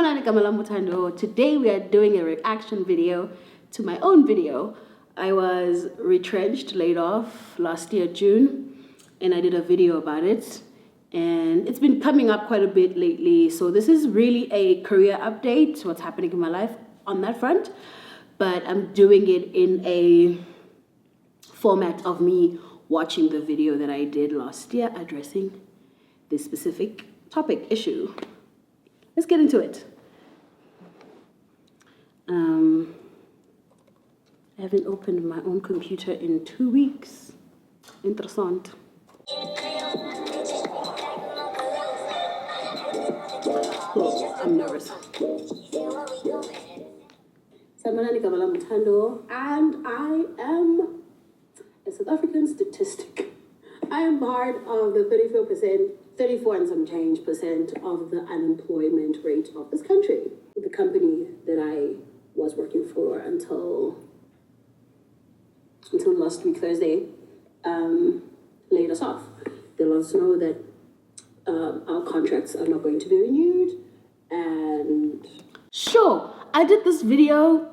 Today we are doing a reaction video to my own video. I was retrenched, laid off last year, June, and I did a video about it. And it's been coming up quite a bit lately. So this is really a career update, what's happening in my life on that front. But I'm doing it in a format of me watching the video that I did last year addressing this specific topic issue. Let's get into it. I haven't opened my own computer in 2 weeks. Interessant. Oh, I'm nervous. And I am a South African statistic. I am part of the 34 and some change percent of the unemployment rate of this country. The company that I was working for until last week, Thursday, laid us off. They let us know that our contracts are not going to be renewed. And sure, I did this video.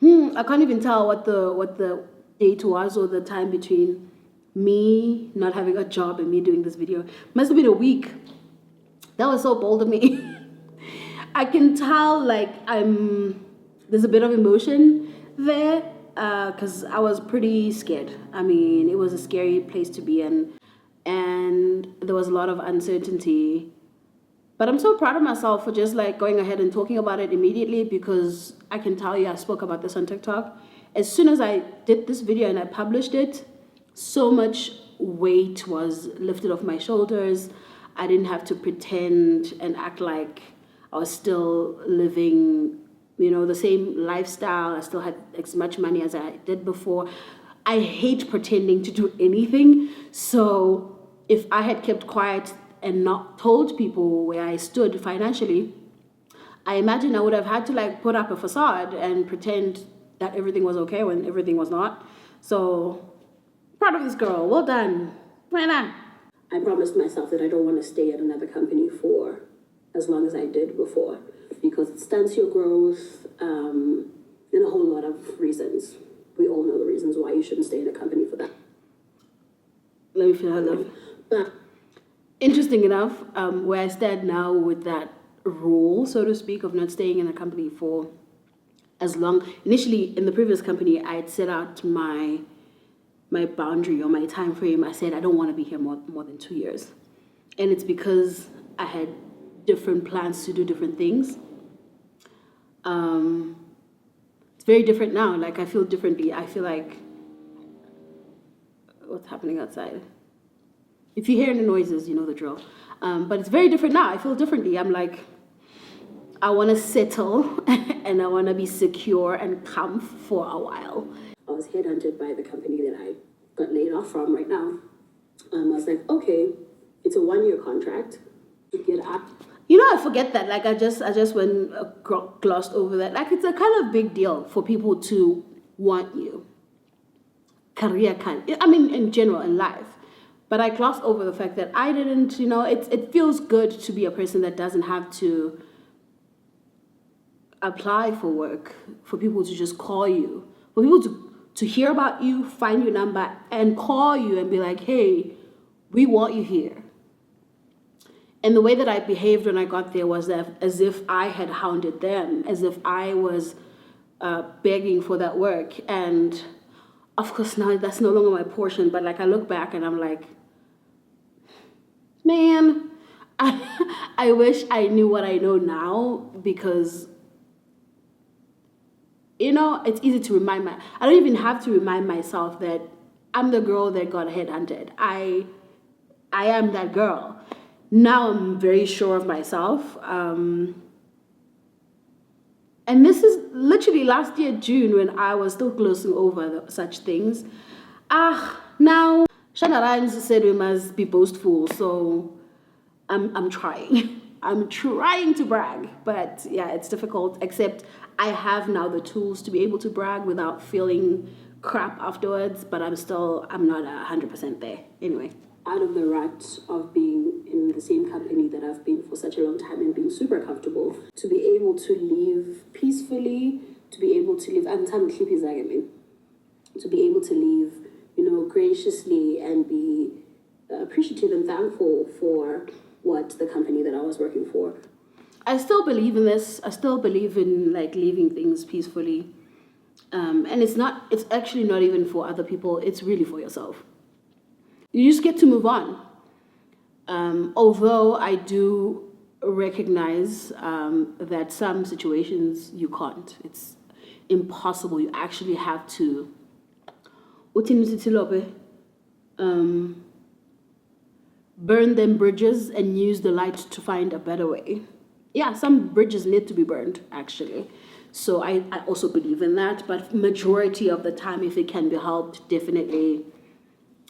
I can't even tell what the date was or the time between me not having a job and me doing this video. Must have been a week. That was so bold of me. I can tell like there's a bit of emotion there because I was pretty scared. I mean, it was a scary place to be in, and there was a lot of uncertainty. But I'm so proud of myself for just like going ahead and talking about it immediately, because I can tell you I spoke about this on TikTok. As soon as I did this video and I published it, so much weight was lifted off my shoulders. I didn't have to pretend and act like I was still living, the same lifestyle. I still had as much money as I did before. I hate pretending to do anything. So if I had kept quiet and not told people where I stood financially, I imagine I would have had to like put up a facade and pretend that everything was okay when everything was not. So proud of this girl. Well done. Right on. I promised myself that I don't want to stay at another company for as long as I did before, because it stunts your growth, and a whole lot of reasons. We all know the reasons why you shouldn't stay in a company for that. Let me feel her love. But interesting enough, where I stand now with that rule, so to speak, of not staying in a company for as long. Initially, in the previous company, I had set out my boundary or my time frame. I said I don't want to be here more than 2 years, and it's because I had different plans to do different things. It's very different now. Like, I feel differently. I feel like what's happening outside. If you hear any noises, you know the drill. But it's very different now. I feel differently. I'm like, I want to settle and I want to be secure and comf for a while. I was headhunted by the company that I got laid off from right now. I was like, okay, it's a 1-year contract. Get up. I forget that. Like, I just went glossed over that. Like, it's a kind of big deal for people to want you. Career in general in life. But I glossed over the fact that I didn't, it feels good to be a person that doesn't have to apply for work, for people to just call you, for people to hear about you, find your number, and call you and be like, hey, we want you here. And the way that I behaved when I got there was as if I had hounded them, as if I was begging for that work. And of course, now that's no longer my portion. But like, I look back and I'm like, man, I wish I knew what I know now, because it's easy to remind I don't even have to remind myself that I'm the girl that got headhunted. I am that girl. Now I'm very sure of myself. And this is literally last year, June, when I was still glossing over such things. Now Shana Rhimes said we must be boastful, so I'm trying. I'm trying to brag, but yeah, it's difficult, except I have now the tools to be able to brag without feeling crap afterwards, but I'm not 100% there. Anyway, out of the rut of being in the same company that I've been for such a long time and being super comfortable, to be able to live peacefully, to be able to live, to be able to live, graciously and be appreciative and thankful for what the company that I was working for. I still believe in this. I still believe in leaving things peacefully. And it's actually not even for other people. It's really for yourself. You just get to move on. Although I do recognize that some situations you can't. It's impossible. You actually have to burn them bridges and use the light to find a better way. Yeah, some bridges need to be burned, actually. So I also believe in that. But majority of the time, if it can be helped, definitely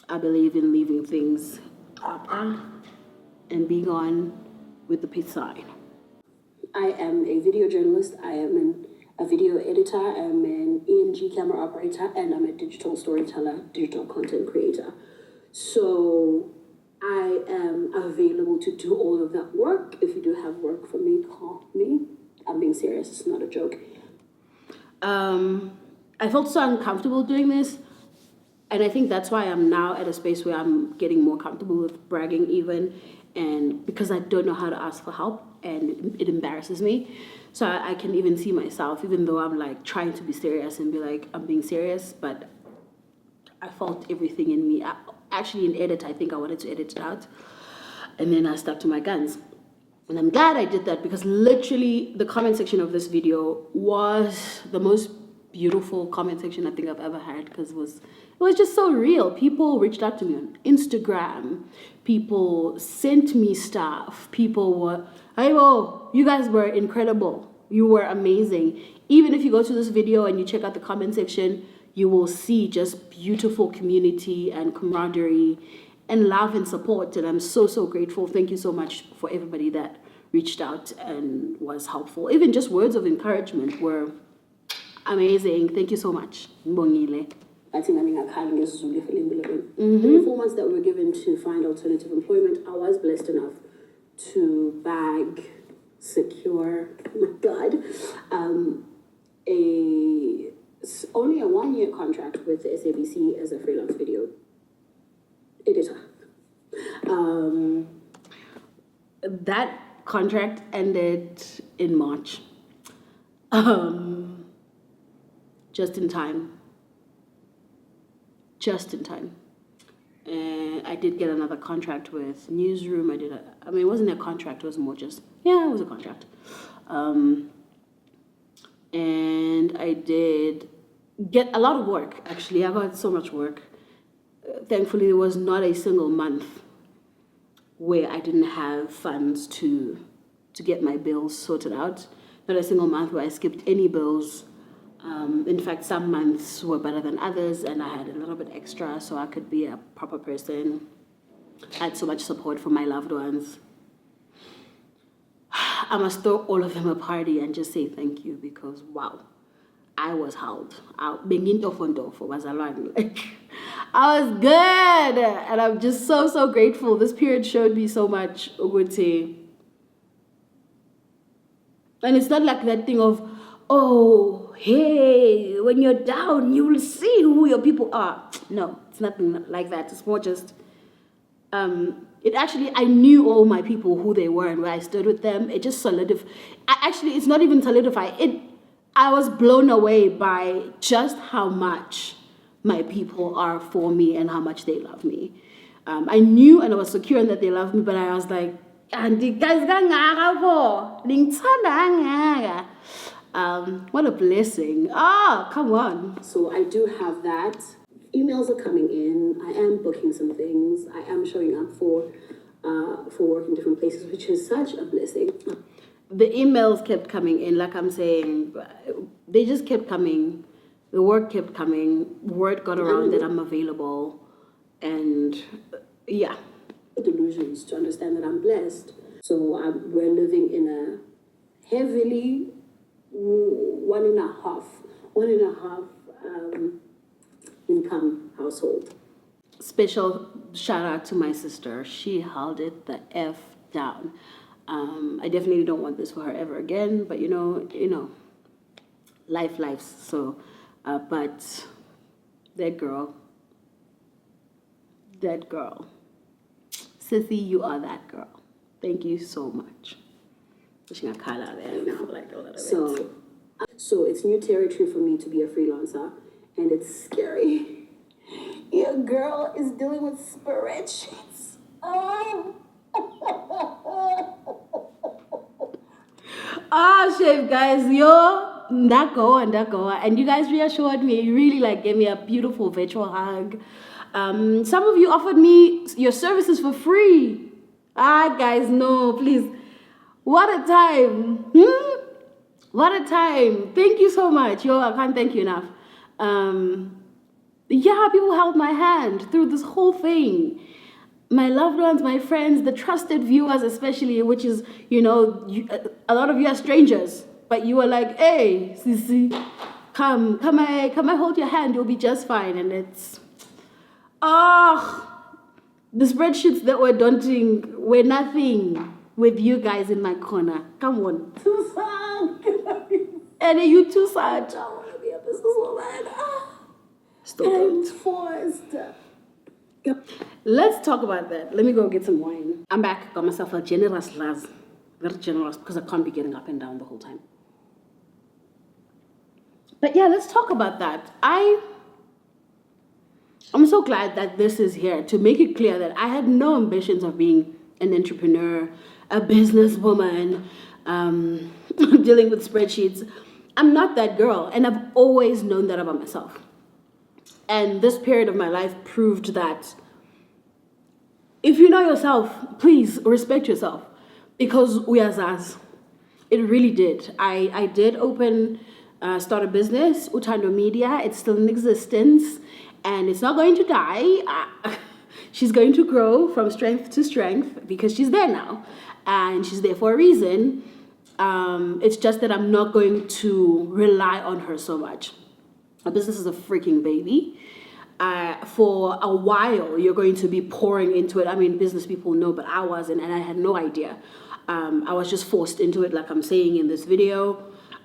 I believe in leaving things up and being on with the peace sign. I am a video journalist. I am a video editor. I'm an ENG camera operator, and I'm a digital storyteller, digital content creator. So I am available to do all of that work. If you do have work for me, call me. I'm being serious. It's not a joke. I felt so uncomfortable doing this. And I think that's why I'm now at a space where I'm getting more comfortable with bragging even. And because I don't know how to ask for help and it embarrasses me. So I can even see myself, even though I'm trying to be serious and be I'm being serious, but I felt everything in me. Actually, in edit, I think I wanted to edit it out. And then I stuck to my guns. And I'm glad I did that because literally the comment section of this video was the most beautiful comment section I think I've ever had because it was just so real. People reached out to me on Instagram. People sent me stuff. People were, hey, whoa, you guys were incredible. You were amazing. Even if you go to this video and you check out the comment section, you will see just beautiful community and camaraderie and love and support. And I'm so, so grateful. Thank you so much for everybody that reached out and was helpful. Even just words of encouragement were amazing. Thank you so much. Mbongile. I think the 4 months that we were given to find alternative employment, I was blessed enough to secure, oh my God, only a 1-year contract with the SABC as a freelance video editor. That contract ended in March. Just in time. And I did get another contract with Newsroom. It wasn't a contract, it was more just, it was a contract. And I did get a lot of work, actually. I got so much work. Thankfully, there was not a single month where I didn't have funds to get my bills sorted out. Not a single month where I skipped any bills. In fact, some months were better than others, and I had a little bit extra so I could be a proper person. I had so much support from my loved ones. I must throw all of them a party and just say thank you because, wow, I was held. I was good, and I'm just so, so grateful. This period showed me so much, Uguti. And it's not like that thing of, oh, hey, when you're down, you will see who your people are. No, it's nothing like that. It's more just, I knew all my people, who they were and where I stood with them. It just solidified. Actually, it's not even solidified. I was blown away by just how much my people are for me and how much they love me. I knew and I was secure in that they loved me, but I was like, what a blessing. Come on. So I do have that. Emails are coming in. I am booking some things. I am showing up for work in different places, which is such a blessing. The emails kept coming in, like I'm saying. They just kept coming. The work kept coming. Word got around that I'm available. And yeah. Delusions to understand that I'm blessed. So we're living in a heavily one and a half income household. Special shout out to my sister. She held it the F down. I definitely don't want this for her ever again, but you know, life. So, but that girl, Sissy, you are that girl. Thank you so much. Pushing a color there now, like a little bit. So it's new territory for me to be a freelancer, and it's scary. Your girl is dealing with spreadsheets. Chef, guys, that go. And you guys reassured me. You really gave me a beautiful virtual hug. Some of you offered me your services for free. Guys, no, please. What a time. What a time. Thank you so much. I can't thank you enough. People held my hand through this whole thing. My loved ones, my friends, the trusted viewers especially, which is, a lot of you are strangers, but you were like, hey, Sisi, come I hold your hand, you'll be just fine. And it's, the spreadsheets that were daunting were nothing with you guys in my corner. Come on. Too sad. And you too sad. I want to be a businesswoman. I'm forced. Let's talk about that. Let me go get some wine. I'm back. Got myself a generous glass. Very generous because I can't be getting up and down the whole time. But yeah, let's talk about that. I'm so glad that this is here to make it clear that I had no ambitions of being an entrepreneur, a businesswoman, dealing with spreadsheets. I'm not that girl, and I've always known that about myself. And this period of my life proved that if you know yourself, please respect yourself, because we are Zaz. It really did. I did start a business, Utando Media. It's still in existence, and it's not going to die. She's going to grow from strength to strength because she's there now, and she's there for a reason. It's just that I'm not going to rely on her so much. A business is a freaking baby. For a while, you're going to be pouring into it. I mean, business people know, but I wasn't, and I had no idea. I was just forced into it, like I'm saying in this video.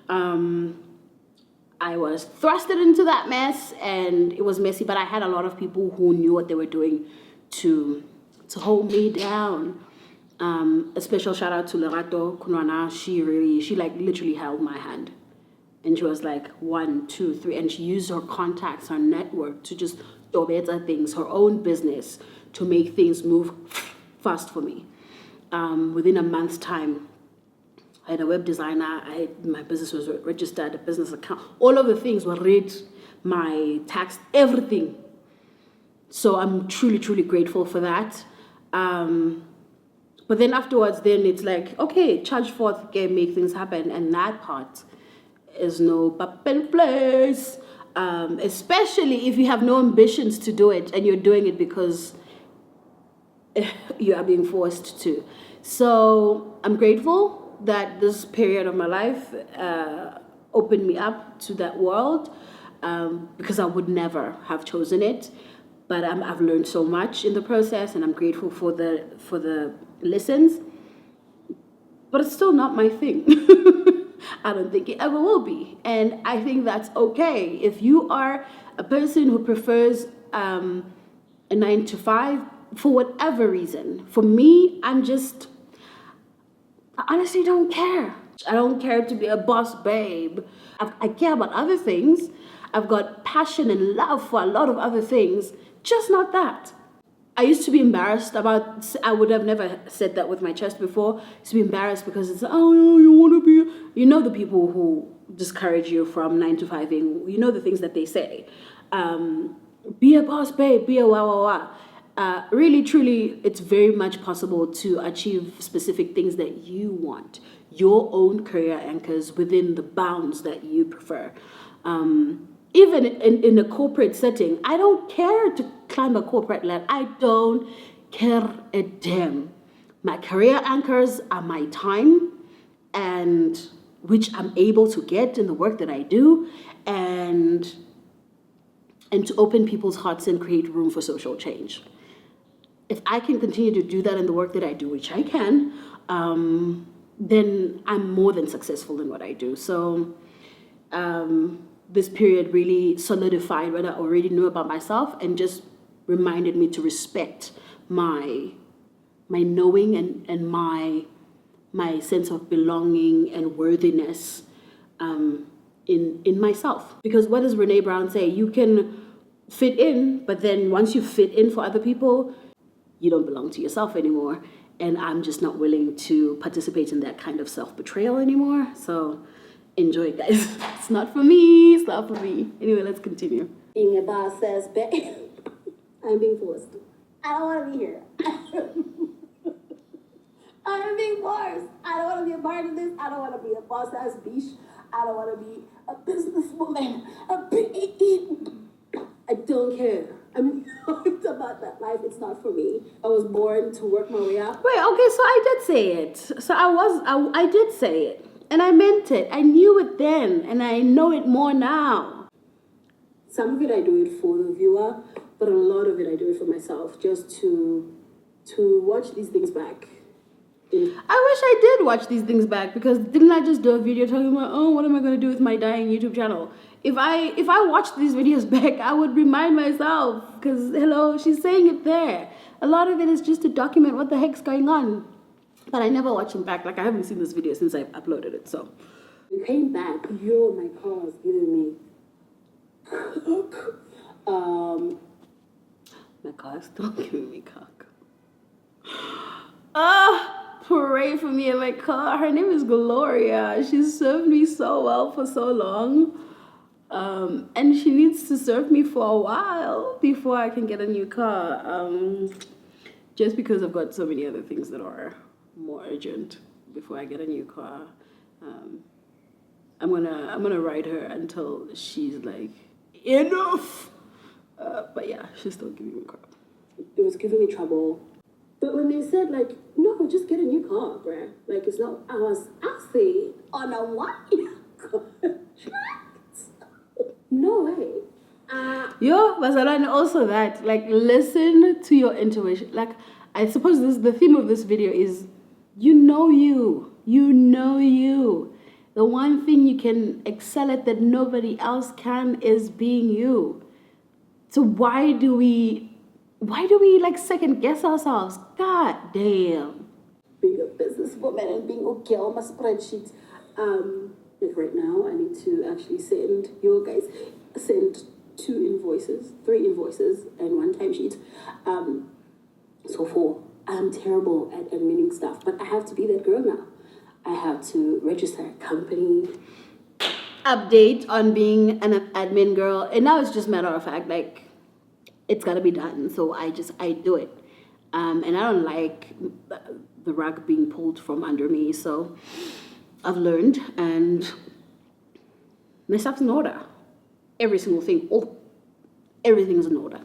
I was thrusted into that mess, and it was messy, but I had a lot of people who knew what they were doing to hold me down. A special shout out to Lerato Kunwana. She literally held my hand. And she was like, 1, 2, 3. And she used her contacts, her network to just do better things, her own business, to make things move fast for me. Within a month's time, I had a web designer, my business was registered, a business account. All of the things were read, my tax, everything. So I'm truly, truly grateful for that. But then afterwards, it's like, okay, charge forth, make things happen. And that part is no papel place, especially if you have no ambitions to do it and you're doing it because you are being forced to. So I'm grateful that this period of my life opened me up to that world, because I would never have chosen it. But I've learned so much in the process, and I'm grateful for the lessons. But it's still not my thing. I don't think it ever will be. And I think that's okay. If you are a person who prefers a 9 to 5, for whatever reason, for me, I honestly don't care. I don't care to be a boss babe. I care about other things. I've got passion and love for a lot of other things, just not that. I used to be embarrassed about, I would have never said that with my chest before. I used to be embarrassed because it's, oh, you want to be, the people who discourage you from 9 to 5ing, the things that they say. Be a boss babe, be a wah. Really, truly, it's very much possible to achieve specific things that you want, your own career anchors within the bounds that you prefer. Even in a corporate setting, I don't care to climb a corporate ladder. I don't care a damn. My career anchors are my time, and which I'm able to get in the work that I do, and to open people's hearts and create room for social change. if I can continue to do that in the work that I do, which I can, then I'm more than successful in what I do. So this period really solidified what I already knew about myself and just reminded me to respect my knowing and my sense of belonging and worthiness in myself. Because what does Brene Brown say? You can fit in, but then once you fit in for other people, you don't belong to yourself anymore. And I'm just not willing to participate in that kind of self-betrayal anymore. So enjoy, guys. It's not for me. It's not for me. Anyway, let's continue. Being a boss says, babe, I'm being forced. I don't want to be here. I'm being forced. I don't want to be a part of this. I don't want to be a boss ass bitch. I don't want to be a businesswoman. I don't care. I'm not about that life. It's not for me. I was born to work my way up. Wait, okay, so I did say it. So I did say it. And I meant it. I knew it then. And I know it more now. Some of it I do it for the viewer, but a lot of it I do it for myself, just to watch these things back. I wish I did watch these things back, because didn't I just do a video talking about, oh, what am I going to do with my dying YouTube channel? If I watched these videos back, I would remind myself, because, hello, she's saying it there. A lot of it is just to document what the heck's going on. But I never watch them back. Like, I haven't seen this video since I've uploaded it, so. We came back, my car was giving me my car is still giving me cock. Pray for me in my car. Her name is Gloria. She served me so well for so long. And she needs to serve me for a while before I can get a new car. Just because I've got so many other things that are more urgent before I get a new car. I'm gonna ride her until she's like, enough. But yeah, she's still giving me crap. It was giving me trouble. But when they said, like, no, just get a new car, bruh. Like, it's not, I was actually on a one-year contract. No way. Yo, Bazalwane, also that, like, listen to your intuition. Like, I suppose the theme of this video is, you know you. You know you. The one thing you can excel at that nobody else can is being you. So why do we like second guess ourselves? God damn. Being a businesswoman and being okay on my spreadsheet. Like right now, I need to actually send three invoices, and one timesheet. So 4. I'm terrible at admitting stuff, but I have to be that girl now. I have to register a company. Update on being an admin girl, and now it's just matter of fact, like, it's got to be done. So I do it. And I don't like the rug being pulled from under me. So I've learned, and my stuff's in order. Every single thing. Everything's in order.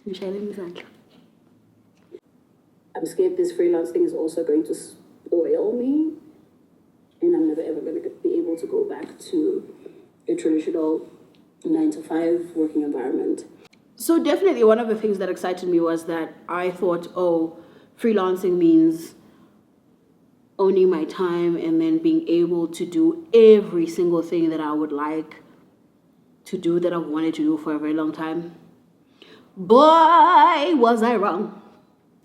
I'm scared this freelance thing is also going to spoil me. And I'm never ever going to be able to go back to a traditional 9-to-5 working environment. So definitely one of the things that excited me was that I thought, oh, freelancing means owning my time and then being able to do every single thing that I would like to do, that I've wanted to do for a very long time. Boy, was I wrong.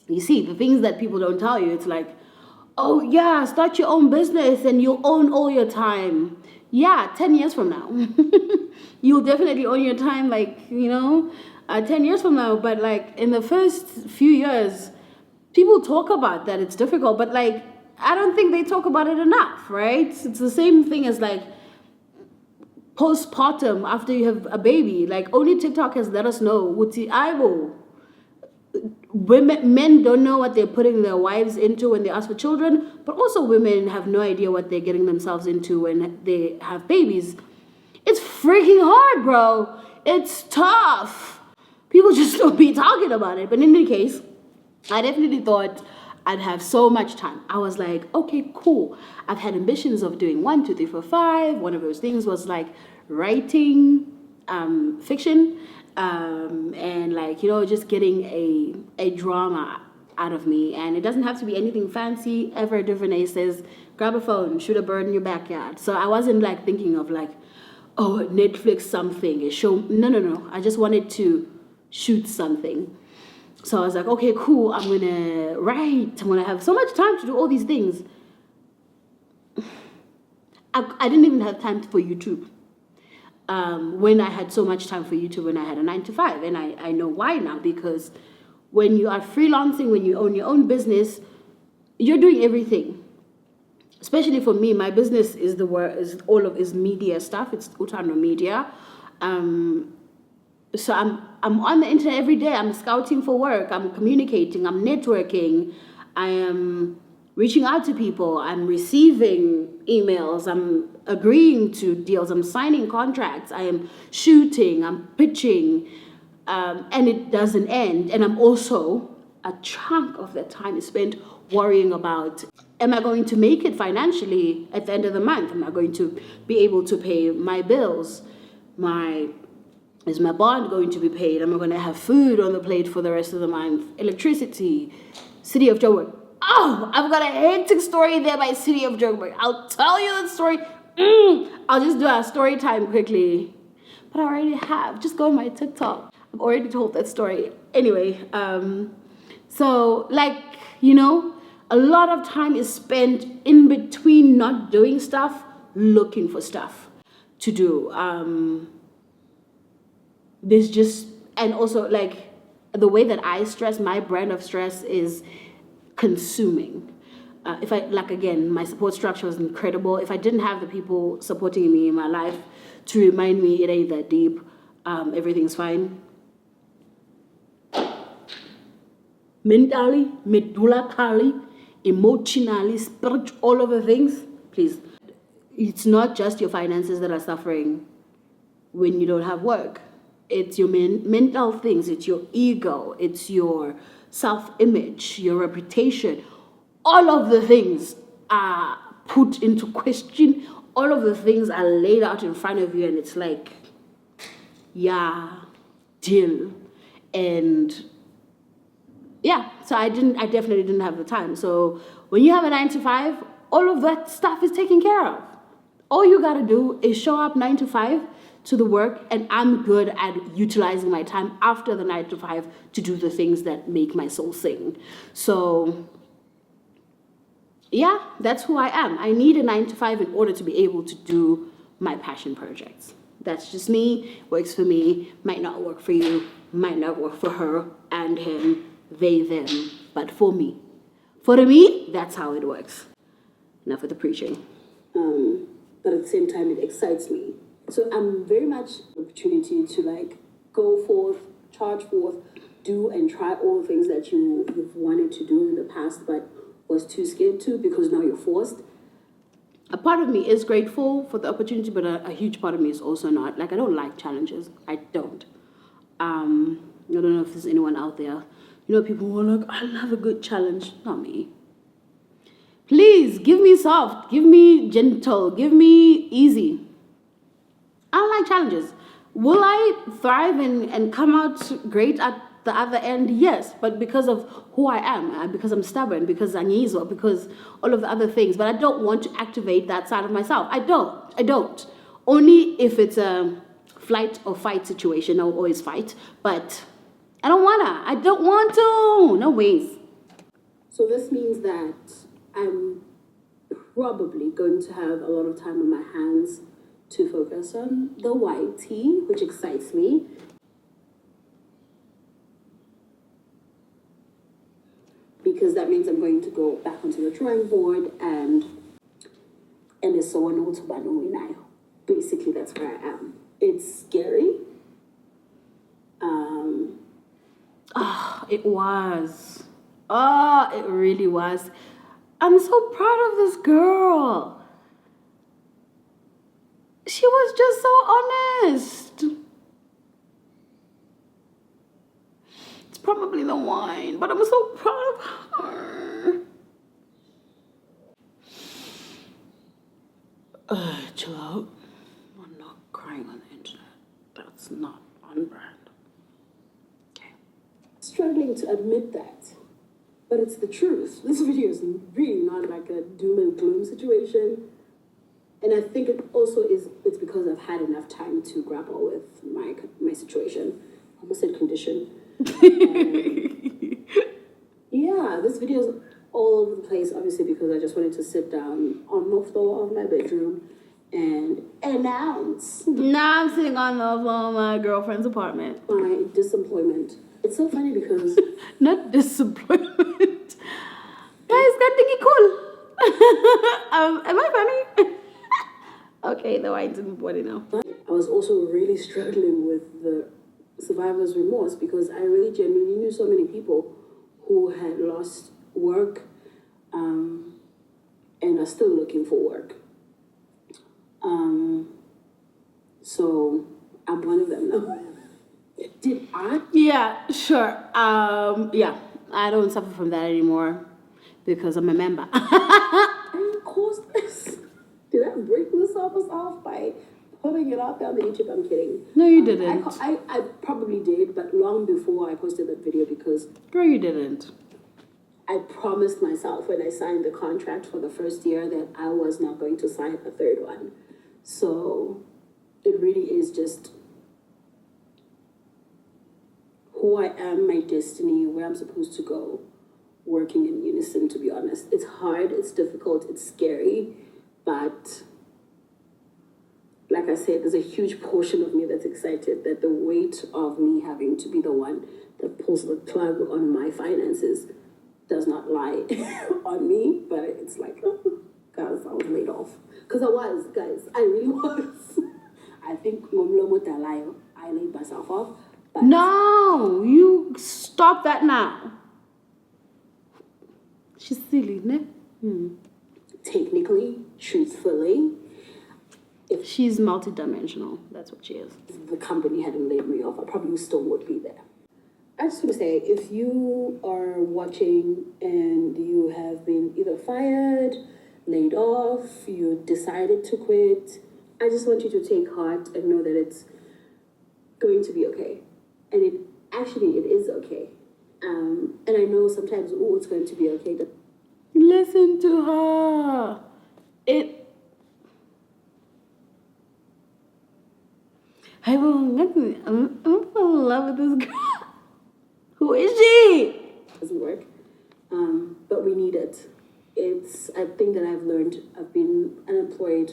You see, the things that people don't tell you, it's like, oh yeah, start your own business and you'll own all your time. Yeah, 10 years from now. You'll definitely own your time, like, 10 years from now. But like in the first few years, people talk about that it's difficult, but like, I don't think they talk about it enough, right? It's the same thing as like postpartum after you have a baby. Like, only TikTok has let us know, men don't know what they're putting their wives into when they ask for children, but also women have no idea what they're getting themselves into when they have babies. It's freaking hard, bro. It's tough. People just don't be talking about it. But in any case, I definitely thought I'd have so much time. I was like, okay, cool. I've had ambitions of doing 1, 2, 3, 4, 5. One of those things was like writing fiction. and like, you know, just getting a drama out of me. And it doesn't have to be anything fancy. Ever DuVernay says, grab a phone, shoot a bird in your backyard. So I wasn't like thinking of like, oh, Netflix something, a show. No. I just wanted to shoot something. So I was like, okay, cool. I'm gonna write. I'm gonna have so much time to do all these things. I didn't even have time for YouTube. When I had so much time for YouTube when I had a 9 to 5. And I know why now, because when you are freelancing, when you own your own business, you're doing everything. Especially for me, my business is is media stuff. It's Utano Media. So I'm on the internet every day. I'm scouting for work. I'm communicating. I'm networking. I am reaching out to people. I'm receiving emails. I'm agreeing to deals. I'm signing contracts. I am shooting. I'm pitching, and it doesn't end. And I'm also, a chunk of that time is spent worrying about, am I going to make it financially at the end of the month? Am I going to be able to pay my bills? Is my bond going to be paid? Am I going to have food on the plate for the rest of the month? Electricity, City of Joburg. Oh, I've got a hectic story there by City of Joburg. I'll tell you that story. I'll just do a story time quickly. But I already have. Just go on my TikTok. I've already told that story. Anyway, so like, you know, a lot of time is spent in between not doing stuff, looking for stuff to do. There's just, and also like the way that I stress, my brand of stress is consuming. If I, like, again, my support structure was incredible. If I didn't have the people supporting me in my life to remind me it ain't that deep, everything's fine. Mentally, medulacally, emotionally, spiritual, all of the things, please. It's not just your finances that are suffering when you don't have work. It's your mental things, it's your ego, it's your self-image, your reputation. All of the things are put into question. All of the things are laid out in front of you, and it's like, yeah, deal. And yeah, so I definitely didn't have the time. So when you have a 9 to 5, all of that stuff is taken care of. All you gotta do is show up 9 to 5 to the work, and I'm good at utilizing my time after the 9 to 5 to do the things that make my soul sing. So yeah, that's who I am. I need a 9 to 5 in order to be able to do my passion projects. That's just me, works for me, might not work for you, might not work for her and him, they, them, but for me, that's how it works. Enough with the preaching. But at the same time, it excites me. So I'm very much an opportunity to like go forth, charge forth, do and try all the things that you've wanted to do in the past, but was too scared to because now you're forced. A part of me is grateful for the opportunity, but a huge part of me is also not. Like, I don't like challenges. I don't. I don't know if there's anyone out there. You know, people who are like, I love a good challenge. Not me. Please, give me soft. Give me gentle. Give me easy. I don't like challenges. Will I thrive and come out great at the other end? Yes, but because of who I am, because I'm stubborn, because Anyizo, because all of the other things. But I don't want to activate that side of myself. I don't. Only if it's a flight or fight situation. I'll always fight. But I don't want to. No ways. So this means that I'm probably going to have a lot of time on my hands to focus on the YT, which excites me. Because that means I'm going to go back onto the drawing board and it's so now. Basically, that's where I am. It's scary. It was. It really was. I'm so proud of this girl. She was just so honest. It's probably the wine, but I'm so proud of her. Chill out. I'm not crying on the internet. That's not on brand. struggling to admit that. But it's the truth. This video is really not like a doom and gloom situation. And I think it also it's because I've had enough time to grapple with my situation. I almost said condition. Yeah, this video is all over the place, obviously, because I just wanted to sit down on the floor of my bedroom and announce Now I'm sitting on the floor of my girlfriend's apartment. my disemployment. It's so funny because Not disappointment. Guys, that thingy cool. Am I funny? Okay, the wine's in the body now. I was also really struggling with the survivor's remorse because I really genuinely knew so many people who had lost work and are still looking for work. So I'm one of them now. Did I? Yeah, sure. Yeah, I don't suffer from that anymore because I'm a member. I caused this. Did I break the surface off by putting it out there on the YouTube? I'm kidding. No, you didn't. I probably did, but long before I posted that video because Girl, you didn't. I promised myself when I signed the contract for the first year that I was not going to sign a third one. So it really is just who I am, my destiny, where I'm supposed to go, working in unison, to be honest. It's hard, it's difficult, it's scary, but like I said, there's a huge portion of me that's excited that the weight of me having to be the one that pulls the plug on my finances does not lie on me, but it's like, guys, I was laid off. Because I was, guys, I really was. I think I laid myself off. But No, you stop that now. She's silly, ne? technically, truthfully, She's multidimensional. That's what she is. if the company hadn't laid me off, I probably still would be there. I just want to say, if you are watching and you have been either fired, laid off, you decided to quit, I just want you to take heart and know that it's going to be okay. And it is okay. And I know sometimes, it's going to be okay. But Listen to her. I'm in love with this girl. Who is she? it doesn't work. But we need it. It's a thing that I've learned. I've been unemployed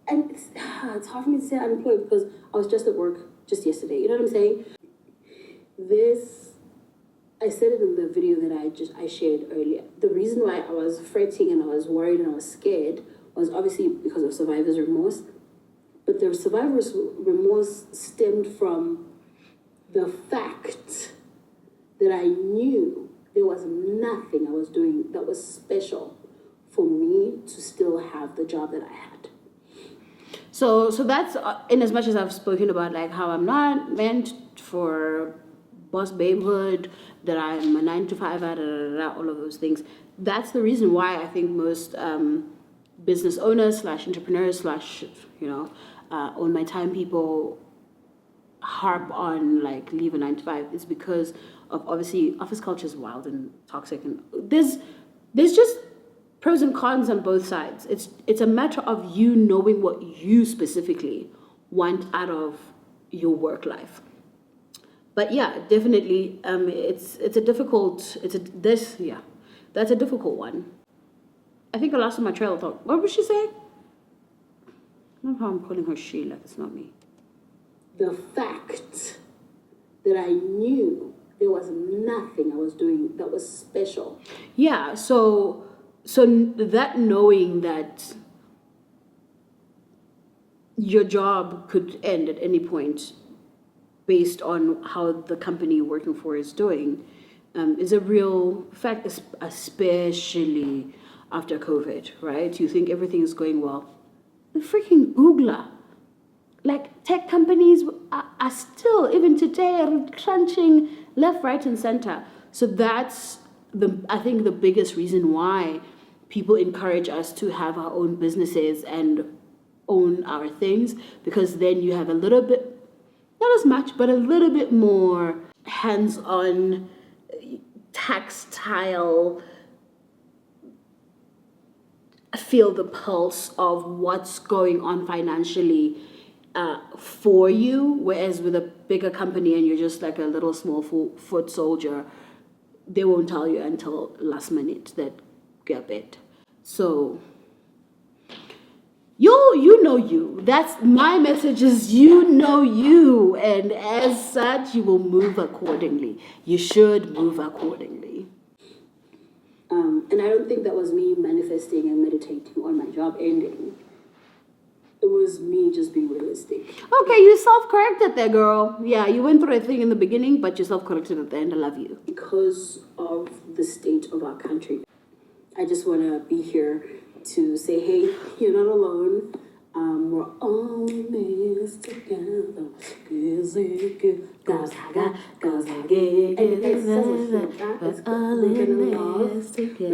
and it's hard for me to say unemployed because I was just at work just yesterday. You know what I'm saying? I said it in the video that I shared earlier. The reason why I was fretting and I was worried and I was scared was obviously because of survivor's remorse. But the survivor's remorse stemmed from the fact that I knew there was nothing I was doing that was special for me to still have the job that I had. So that's in as much as I've spoken about like how I'm not meant for boss babehood, that I'm a 9 to 5, all of those things. That's the reason why I think most business owners / entrepreneurs / own my time people harp on like leave a 9 to 5 is because of obviously office culture is wild and toxic, and there's just pros and cons on both sides. It's a matter of you knowing what you specifically want out of your work life. But yeah, definitely, that's a difficult one. I think I lost my trail of thought. What was she saying? I don't know how I'm calling her she, like it's not me. The fact that I knew there was nothing I was doing that was special. Yeah, so that knowing that your job could end at any point based on how the company you're working for is doing is a real fact, especially after COVID, right? You think everything is going well. The freaking Googler. Like tech companies are still, even today, retrenching left, right, and center. So that's I think the biggest reason why people encourage us to have our own businesses and own our things, because then you have a little bit not as much, but a little bit more hands-on, tactile, feel the pulse of what's going on financially for you. Whereas with a bigger company and you're just like a little small foot soldier, they won't tell you until last minute that get it. So you know you. That's my message is you know you. And as such, you will move accordingly. You should move accordingly. And I don't think that was me manifesting and meditating on my job ending. It was me just being realistic. Okay, you self-corrected there, girl. Yeah, you went through a thing in the beginning, but you self-corrected at the end. I love you. Because of the state of our country, I just want to be here to say, hey, you're not alone. We're all in this together. Cause I got, cause I get. We're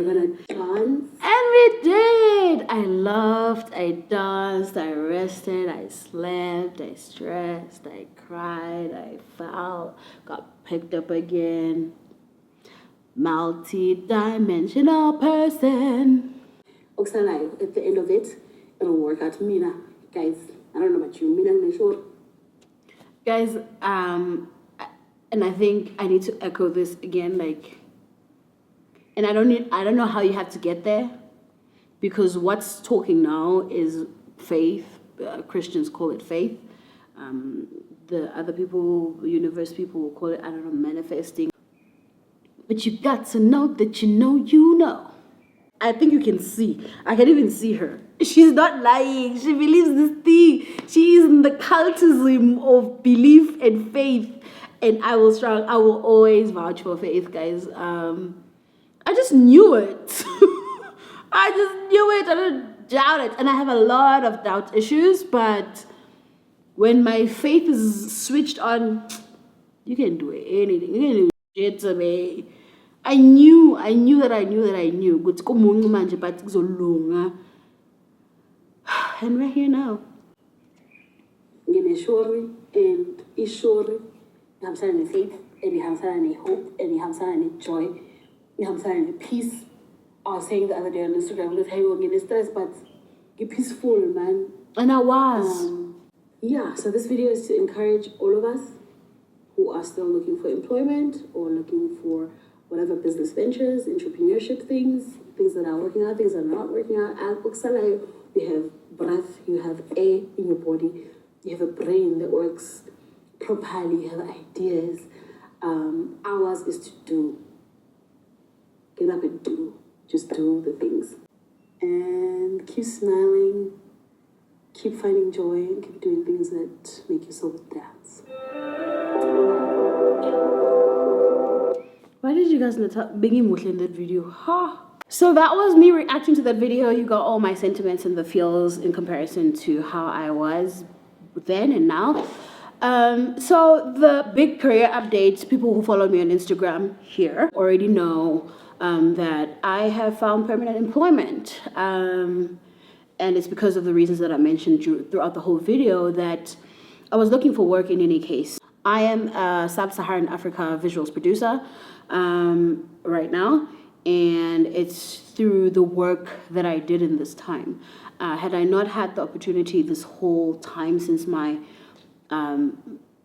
gonna dance. And we did. I laughed, I danced, I rested, I slept, I stressed, I cried, I fell, got picked up again. Multi-dimensional person. Oksana, at the end of it, it'll work out. Mina, guys, I don't know about you. Mina, I'm sure. Guys, and I think I need to echo this again, like, and I don't know how you have to get there, because what's talking now is faith. Christians call it faith. The other people, universe people will call it, I don't know, manifesting. But you got to know that you know. I think you can see. I can even see her. She's not lying. She believes this thing. She is in the cultism of belief and faith. And I will always vouch for faith, guys. I just knew it. I just knew it. I don't doubt it. And I have a lot of doubt issues, but when my faith is switched on, you can do anything. You can do shit to me. I knew that I knew. But and we're here now. Ngine and ishori. Hamsana faith, and hamsana hope, and hamsana joy, and hamsana peace. I was saying the other day on Instagram, look, hey, we're getting stressed, but get peaceful, man. And I was. Yeah, so this video is to encourage all of us who are still looking for employment or looking for whatever business ventures, entrepreneurship things that are working out, things that are not working out. At Oksala, you have breath, you have air in your body, you have a brain that works properly, you have ideas. Ours is to do. Get up and do. Just do the things. And keep smiling, keep finding joy, and keep doing things that make your soul dance. Why did you guys not tell Biggie Mushle in that video? Ha! So that was me reacting to that video. You got all my sentiments and the feels in comparison to how I was then and now. So the big career updates, people who follow me on Instagram here already know that I have found permanent employment. And it's because of the reasons that I mentioned throughout the whole video that I was looking for work in any case. I am a Sub-Saharan Africa visuals producer right now, and it's through the work that I did in this time. Had I not had the opportunity this whole time since my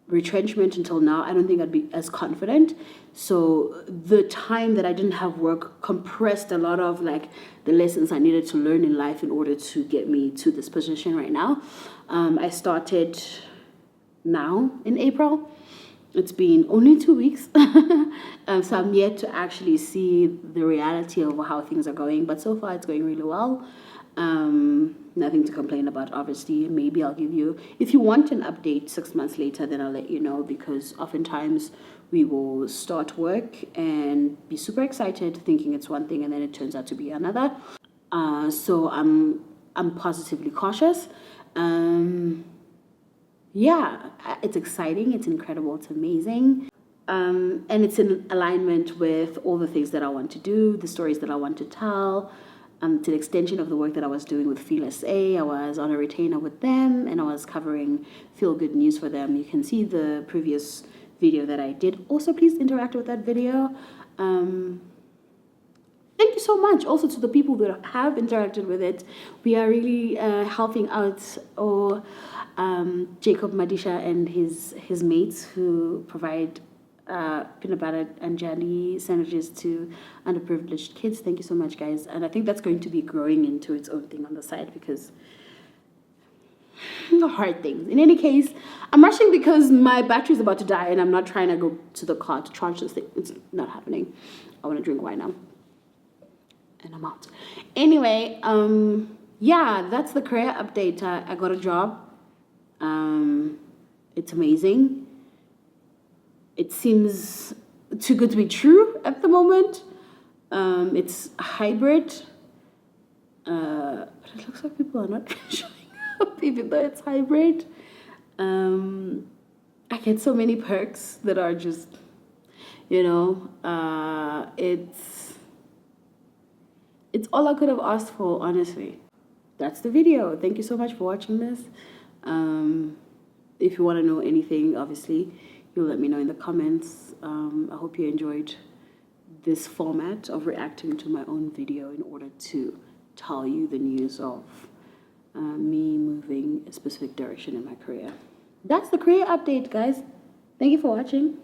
retrenchment until now, I don't think I'd be as confident. So the time that I didn't have work compressed a lot of like the lessons I needed to learn in life in order to get me to this position right now. I started now in April. It's been only 2 weeks. So I'm yet to actually see the reality of how things are going, but so far it's going really well. Nothing to complain about, obviously. Maybe I'll give you, if you want an update 6 months later, then I'll let you know, because oftentimes we will start work and be super excited thinking it's one thing and then it turns out to be another. So I'm positively cautious. Yeah, it's exciting, it's incredible, it's amazing. And it's in alignment with all the things that I want to do, the stories that I want to tell, to the extension of the work that I was doing with Freelancing. I was on a retainer with them, and I was covering feel good news for them. You can see the previous video that I did. Also, please interact with that video. Thank you so much also to the people that have interacted with it. We are really helping out Jacob Madisha and his mates who provide peanut butter and jelly sandwiches to underprivileged kids. Thank you so much, guys. And I think that's going to be growing into its own thing on the side because hard things. In any case, I'm rushing because my battery is about to die and I'm not trying to go to the car to charge this thing. It's not happening. I want to drink wine now. And I'm out. Anyway, yeah, that's the career update. I got a job. It's amazing. It seems too good to be true at the moment. It's hybrid. But it looks like people are not showing up even though it's hybrid. I get so many perks that are just, it's all I could have asked for, honestly. That's the video. Thank you so much for watching this. If you want to know anything, obviously, you'll let me know in the comments. I hope you enjoyed this format of reacting to my own video in order to tell you the news of me moving a specific direction in my career. That's the career update, guys. Thank you for watching.